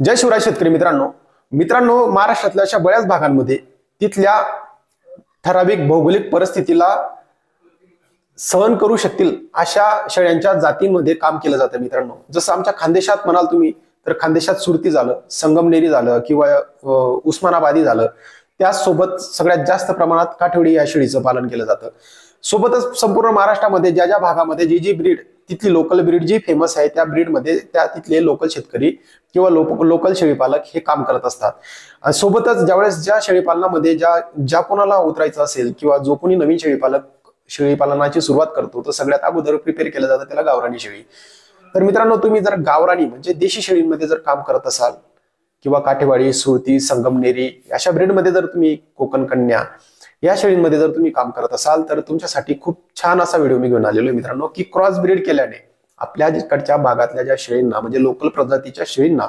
जय शिवराय शेतकरी मित्रांनो मित्रांनो महाराष्ट्रातल्या अशा बऱ्याच भागांमध्ये तिथल्या ठराविक भौगोलिक परिस्थितीला सहन करू शकतील अशा शेळ्यांच्या जातींमध्ये काम केलं जातं मित्रांनो। जसं आमच्या खानदेशात म्हणाल तुम्ही तर खानदेशात सुरती झालं, संगमनेरी झालं किंवा उस्मानाबादी झालं, त्यासोबत सगळ्यात जास्त प्रमाणात काठवडी या शेळीचं पालन केलं जातं। सोबतच संपूर्ण महाराष्ट्रामध्ये ज्या ज्या भागामध्ये जी ब्रीड तिथली लोकल ब्रीड जी फेमस आहे त्या ब्रीडमध्ये त्या तिथले लोकल शेतकरी किंवा लोकल शेळीपालक हे काम करत असतात। सोबतच ज्यावेळेस ज्या शेळीपालनामध्ये ज्या कोणाला उतरायचं असेल किंवा जो कोणी नवीन शेळीपालनाची सुरुवात करतो तर सगळ्यात अगोदर प्रिपेअर केलं जातं त्याला गावरानी शेळी। तर मित्रांनो तुम्ही जर गावरानी म्हणजे देशी शेळींमध्ये जर काम करत असाल किंवा काठेवाडी, सुरती, संगमनेरी अशा ब्रीडमध्ये जर तुम्ही कोकण कन्या या शेळींमध्ये जर तुम्ही काम करत असाल तर तुमच्यासाठी खूप छान असा व्हिडिओ मी घेऊन आलेलो आहे मित्रांनो, की क्रॉस ब्रीड केल्याने आपल्या जिकडच्या भागातल्या ज्या शेळींना म्हणजे लोकल प्रजातीच्या शेळींना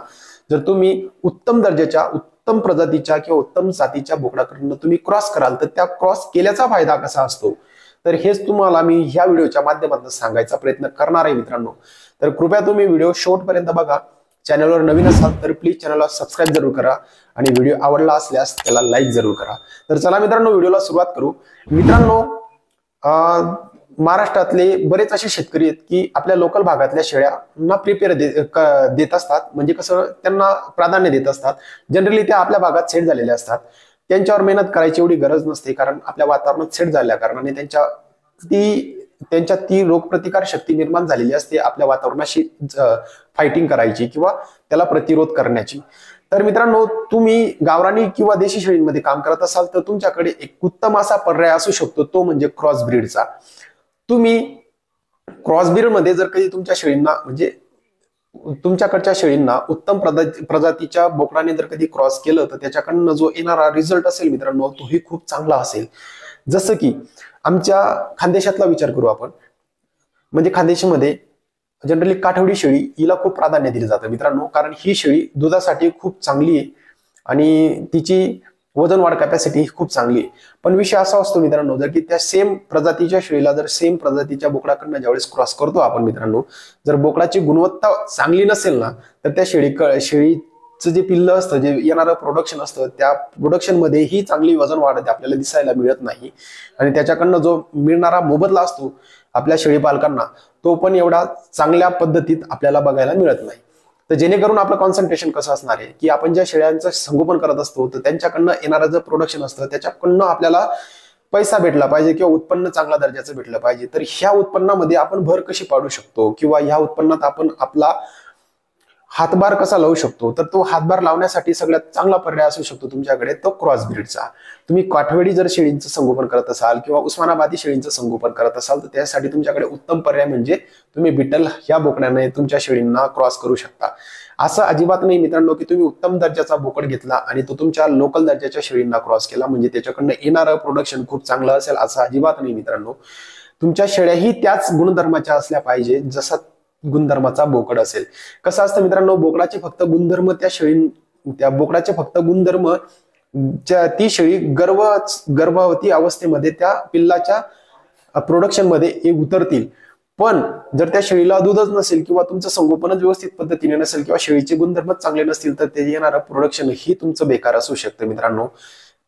जर तुम्ही उत्तम दर्जाच्या, उत्तम प्रजातीच्या किंवा उत्तम जातीच्या बोकडाकडून तुम्ही क्रॉस कराल तर त्या क्रॉस केल्याचा फायदा कसा असतो तर हेच तुम्हाला मी ह्या व्हिडिओच्या माध्यमातून सांगायचा प्रयत्न करणार आहे मित्रांनो। तर कृपया तुम्ही व्हिडिओ शेवटपर्यंत बघा। चॅनलवर नवीन असाल तर प्लीज चॅनलला सबस्क्राईब जरूर करा आणि व्हिडिओ आवडला असल्यास त्याला लाईक जरूर करा। तर चला मित्रांनो व्हिडिओला सुरुवात करू। मित्रांनो महाराष्ट्रातले बरेच असे शेतकरी आहेत की आपल्या लोकल भागातल्या शेळ्यांना प्रिपेअर देत असतात, म्हणजे कसं त्यांना प्राधान्य देत असतात। जनरली त्या आपल्या भागात सेट झालेल्या असतात, त्यांच्यावर मेहनत करायची एवढी गरज नसते कारण आपल्या वातावरणात सेट झाल्या कारणाने त्यांच्या ती रोगप्रतिकार शक्ती निर्माण झालेली असते आपल्या वातावरणाशी फायटिंग करायची किंवा त्याला प्रतिरोध करण्याची। तर मित्रांनो तुम्ही गावरानी किंवा देशी शेळींमध्ये काम करत असाल तर तुमच्याकडे एक उत्तम असा पर्याय असू शकतो, तो म्हणजे क्रॉस ब्रीडचा। तुम्ही क्रॉस ब्रीड मध्ये जर कधी तुमच्या शेळींना म्हणजे तुमच्याकडच्या शेळींना उत्तम प्रजातीच्या बोकडाने जर कधी क्रॉस केलं तर त्याच्याकडनं जो येणारा रिझल्ट असेल मित्रांनो तोही खूप चांगला असेल। जसं की आमच्या खानदेशातला विचार करू आपण, म्हणजे खानदेशामध्ये जनरली काठवडी शेळी हिला खूप प्राधान्य दिलं जातं मित्रांनो, कारण ही शेळी दुधासाठी खूप चांगली आहे आणि तिची वजन वाढ कॅपॅसिटी खूप चांगली आहे। पण विषय असा असतो मित्रांनो, जर की त्या सेम प्रजातीच्या शेळीला जर सेम प्रजातीच्या बोकडाकडनं ज्यावेळेस क्रॉस करतो आपण मित्रांनो, जर बोकडाची गुणवत्ता चांगली नसेल ना तर त्या शेळीचं जे पिल्लं असतं, जे येणारं प्रोडक्शन असतं त्या प्रोडक्शन मध्ये ही चांगली वजन वाढ आपल्याला दिसायला मिळत नाही आणि त्याच्याकडनं जो मिळणारा मोबदला असतो आपल्या शेळीपालकांना तो पण एवढा चांगल्या पद्धतीत आपल्याला बघायला मिळत नाही। तर जेणेकरून आपलं कॉन्सन्ट्रेशन कसं असणार आहे की आपण ज्या शेळ्यांचं संगोपन करत असतो तर त्यांच्याकडनं येणारं जर प्रोडक्शन असतं त्याच्याकडनं आपल्याला पैसा भेटला पाहिजे किंवा उत्पन्न चांगल्या दर्जाचं भेटलं पाहिजे। तर ह्या उत्पन्नामध्ये आपण भर कशी पाडू शकतो किंवा ह्या उत्पन्नात आपण आपला हातभार कसा लावू शकतो, तर तो हातभार लावण्यासाठी सगळ्यात चांगला पर्याय असू शकतो तुमच्याकडे तो क्रॉस ब्रीडचा। तुम्ही काठवडी जर शेळींचं संगोपन करत असाल किंवा उस्मानाबादी शेळींचं संगोपन करत असाल तर त्यासाठी तुमच्याकडे उत्तम पर्याय म्हणजे तुम्ही बिटल ह्या बोकड्याने तुमच्या शेळींना क्रॉस करू शकता। असं अजिबात नाही मित्रांनो की तुम्ही उत्तम दर्जाचा बोकड घेतला आणि तो तुमच्या लोकल दर्जाच्या शेळींना क्रॉस केला म्हणजे त्याच्याकडनं येणारं प्रोडक्शन खूप चांगलं असेल, असं अजिबात नाही मित्रांनो। तुमच्या शेळ्याही त्याच गुणधर्माच्या असल्या पाहिजे जसा गुणधर्माचा बोकड असेल। कसं असतं मित्रांनो, बोकडाचे फक्त गुणधर्म त्या बोकडाचे फक्त गुणधर्म ती शेळी गर्भवती अवस्थेमध्ये त्या पिल्लाच्या प्रोडक्शन मध्ये उतरतील, पण जर त्या शेळीला दूधच नसेल किंवा तुमचं संगोपनच व्यवस्थित पद्धतीने नसेल किंवा शेळीचे गुणधर्मच चांगले नसतील तर ते येणारं प्रोडक्शन ही तुमचं बेकार असू शकतं मित्रांनो।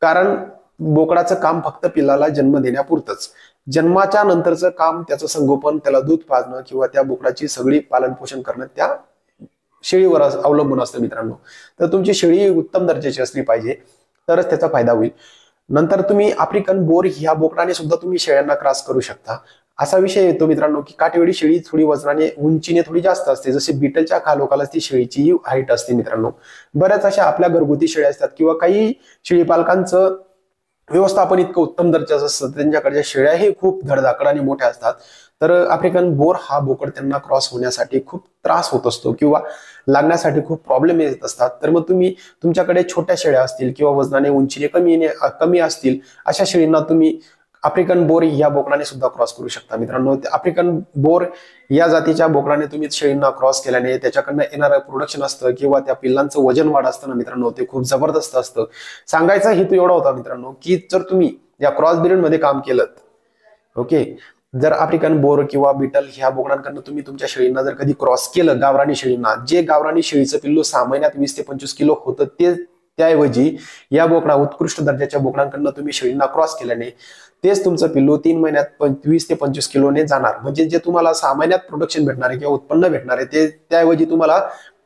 कारण बोकडाचं काम फक्त पिल्लाला जन्म देण्यापुरतंच, जन्माच्या नंतरचं काम त्याचं संगोपन, त्याला दूध पाजणं किंवा त्या बोकडाची सगळी पालन पोषण करणं त्या शेळीवर अवलंबून असतं मित्रांनो। तर तुमची शेळी उत्तम दर्जाची असली पाहिजे तरच त्याचा फायदा होईल। नंतर तुम्ही आफ्रिकन बोर ह्या बोकडाने सुद्धा तुम्ही शेळ्यांना क्रॉस करू शकता। असा विषय येतो मित्रांनो की काठेवाडी शेळी थोडी वजनाने उंचीने थोडी जास्त असते, जसे बिटलच्या खालोखालच ती शेळीची हाईट असते मित्रांनो। बऱ्याच अशा आपल्या घरगुती शेळ्या असतात किंवा काही शेळीपालकांचं व्यवस्थापन इतकं उत्तम दर्जाचं असतं, त्यांच्याकडच्या शेळ्याही खूप धडधाकड आणि मोठ्या असतात। तर आफ्रिकन बोर हा बोकड त्यांना क्रॉस होण्यासाठी खूप त्रास होत असतो किंवा लागण्यासाठी खूप प्रॉब्लेम येत असतात। तर मग तुम्ही तुमच्याकडे छोट्या शेळ्या असतील किंवा वजनाने उंचीने कमी असतील अशा शेळींना तुम्ही आफ्रिकन बोर या बोकडाने सुद्धा क्रॉस करू शकता मित्रांनो। आफ्रिकन बोर या जातीच्या बोकडाने तुम्ही शेळींना क्रॉस केल्याने त्याच्याकडनं येणारं प्रोडक्शन असतं किंवा त्या पिल्लांचं वजन वाढ असतं ना मित्रांनो ते खूप जबरदस्त असतं। सांगायचा हेतू एवढा होता मित्रांनो की जर तुम्ही या क्रॉस ब्रीड मध्ये काम केलं ओके, जर आफ्रिकन बोर किंवा बिटल ह्या बोकडांकडनं तुम्ही तुमच्या शेळींना जर कधी क्रॉस केलं, गावरानी शेळींना, जे गावरानी शेळीचं पिल्लू 6 महिन्यात 20 ते 25 किलो होतं, ते त्याऐवजी या बोकडा उत्कृष्ट दर्जाच्या बोकडांकडनं तुम्ही शेळींना क्रॉस केल्याने तेच तुमचं पिल्लू 3 महिन्यात 20 ते 25 किलोने जाणार. म्हणजे जे तुम्हाला 6 महिन्यात प्रोडक्शन भेटणार आहे किंवा उत्पन्न भेटणार आहे, ते त्याऐवजी तुम्हाला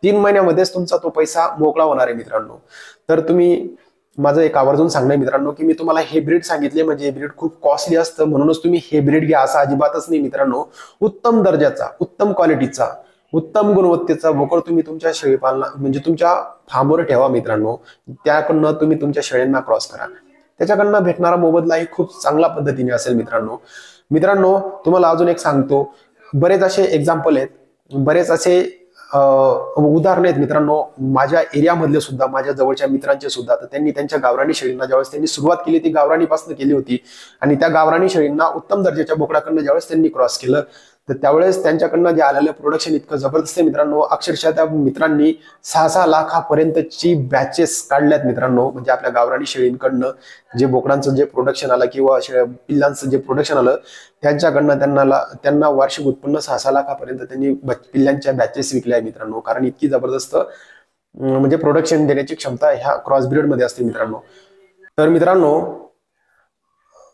3 महिन्यामध्येच तुमचा तो पैसा मोकळा होणार आहे मित्रांनो. तर तुम्ही, माझं एक आवर्जून सांगणं आहे मित्रांनो, की मी तुम्हाला हे ब्रीड सांगितले म्हणजे हे ब्रीड खूप कॉस्टली असतं, म्हणूनच तुम्ही हे ब्रीड घ्या असं अजिबातच नाही मित्रांनो. उत्तम दर्जाचा, उत्तम क्वालिटीचा, उत्तम गुणवत्तेचा बोकड तुम्ही तुमच्या शेळीपालना म्हणजे तुमच्या फार्मवर ठेवा मित्रांनो. त्याकडनं तुम्ही तुमच्या शेळ्यांना क्रॉस करा, त्याच्याकडनं भेटणारा मोबदलाही खूप चांगल्या पद्धतीने असेल मित्रांनो. मित्रांनो तुम्हाला अजून एक सांगतो, बरेच असे एक्झाम्पल आहेत, बरेच असे उदाहरण आहेत मित्रांनो माझ्या एरियामधले सुद्धा, माझ्या जवळच्या मित्रांचे सुद्धा. तर त्यांनी त्यांच्या गावरानी शेळींना ज्यावेळेस त्यांनी सुरुवात केली ती गावरानीपासून केली होती, आणि त्या गावरानी शेळींना उत्तम दर्जाच्या बोकडाकडनं ज्यावेळेस त्यांनी क्रॉस केलं, तर त्यावेळेस त्यांच्याकडनं जे आलेलं प्रोडक्शन इतकं जबरदस्त आहे मित्रांनो. अक्षरशः त्या मित्रांनी 6-6 लाखापर्यंतची बॅचेस काढल्यात मित्रांनो. म्हणजे आपल्या गावरानी शेळींकडनं जे बोकडांचं जे प्रोडक्शन आलं किंवा पिल्लांचं जे प्रोडक्शन आलं, त्यांच्याकडनं त्यांना वार्षिक उत्पन्न 6-6 लाखापर्यंत त्यांनी पिल्लांच्या बॅचेस विकल्या आहे मित्रांनो. कारण इतकी जबरदस्त म्हणजे प्रोडक्शन देण्याची क्षमता ह्या क्रॉस ब्रीड मध्ये असते मित्रांनो. तर मित्रांनो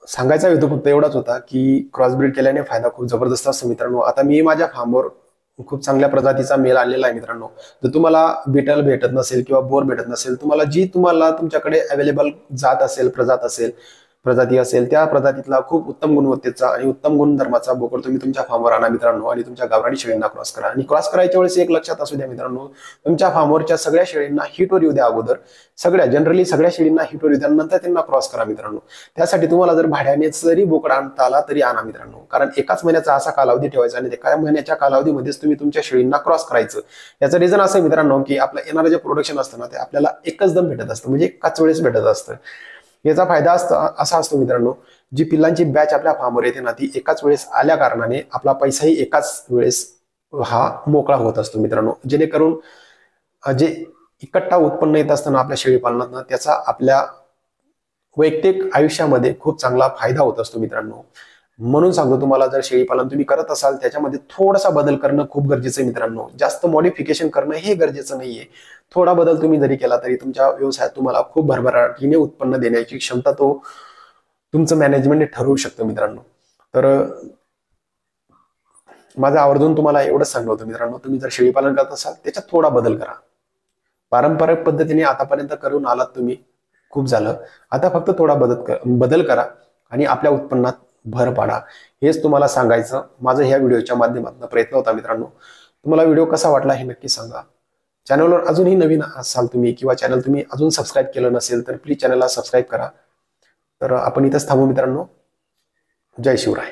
सांगायचा हेतू फक्त एवढाच होता की क्रॉसब्रीड केल्याने फायदा खूप जबरदस्त असतो मित्रांनो. आता मी माझ्या फार्मवर खूप चांगल्या प्रजातीचा मेल आलेला आहे मित्रांनो. जर तुम्हाला बिटल भेटत नसेल किंवा बोर भेटत नसेल, तुम्हाला तुमच्याकडे अवेलेबल जात असेल, प्रजाती असेल, त्या प्रजातीतला खूप उत्तम गुणवत्तेचा आणि उत्तम गुणधर्माचा बोकड तुम्ही तुमच्या फार्मवर आणा मित्रांनो, आणि तुमच्या गावरानी शेळींना क्रॉस करा. आणि क्रॉस करायच्या वेळेस एक लक्षात असू द्या मित्रांनो, तुमच्या फार्मवरच्या सगळ्या शेळींना हिटवर येऊ द्या अगोदर, जनरली सगळ्या शेळींना हिटवर येऊ द्या, नंतर त्यांना क्रॉस करा मित्रांनो. त्यासाठी तुम्हाला जर भाड्याने जरी बोकड आणता आला तरी आणा मित्रांनो. कारण एकाच महिन्याचा असा कालावधी ठेवायचा आणि एका महिन्याच्या कालावधीमध्येच तुम्ही तुमच्या शेळींना क्रॉस करायचं. याचं रिझन असं मित्रांनो की आपलं येणारं जे प्रोडक्शन असतं ना, ते आपल्याला एकच दम भेटत असतं, म्हणजे एकाच वेळेस भेटत असतं. याचा फायदा असा असतो मित्रांनो, जी पिल्लांची बॅच आपल्या फार्मवर येते ना, ती एकाच वेळेस आल्या कारणाने आपला पैसाही एकाच वेळेस हा मोकळा होत असतो मित्रांनो. जेणेकरून जे इकट्ठा उत्पन्न येत असताना आपल्या शेळी पालनात, त्याचा आपल्या वैयक्तिक आयुष्यामध्ये खूप चांगला फायदा होत असतो मित्रांनो. म्हणून सांगतो तुम्हाला, जर शेळीपालन तुम्ही करत असाल त्याच्यामध्ये थोडासा बदल करणं खूप गरजेचं आहे मित्रांनो. जास्त मॉडिफिकेशन करणं हे गरजेचं नाहीये. थोडा बदल तुम्ही जरी केला तरी तुमच्या व्यवसायात तुम्हाला खूप भरभराटीने उत्पन्न देण्याची क्षमता तो तुमचं मॅनेजमेंट ठरवू शकतं मित्रांनो. तर माझं आवर्जून तुम्हाला एवढंच सांगलं होतं मित्रांनो, तुम्ही जर शेळीपालन करत असाल त्याच्यात थोडा बदल करा. पारंपरिक पद्धतीने आतापर्यंत करून आलात तुम्ही, खूप झालं. आता फक्त थोडा बदल करा आणि आपल्या उत्पन्नात भर पाडा. हेच तुम्हाला सांगायचं माझं ह्या व्हिडिओच्या माध्यमातून प्रयत्न होता मित्रांनो. तुम्हाला व्हिडिओ कसा वाटला हे नक्की सांगा. चॅनलवर अजूनही नवीन असाल तुम्ही किंवा चॅनल तुम्ही अजून सबस्क्राईब केलं नसेल तर प्लीज चॅनलला सबस्क्राईब करा. तर आपण इथंच थांबू मित्रांनो. जय शिवराय.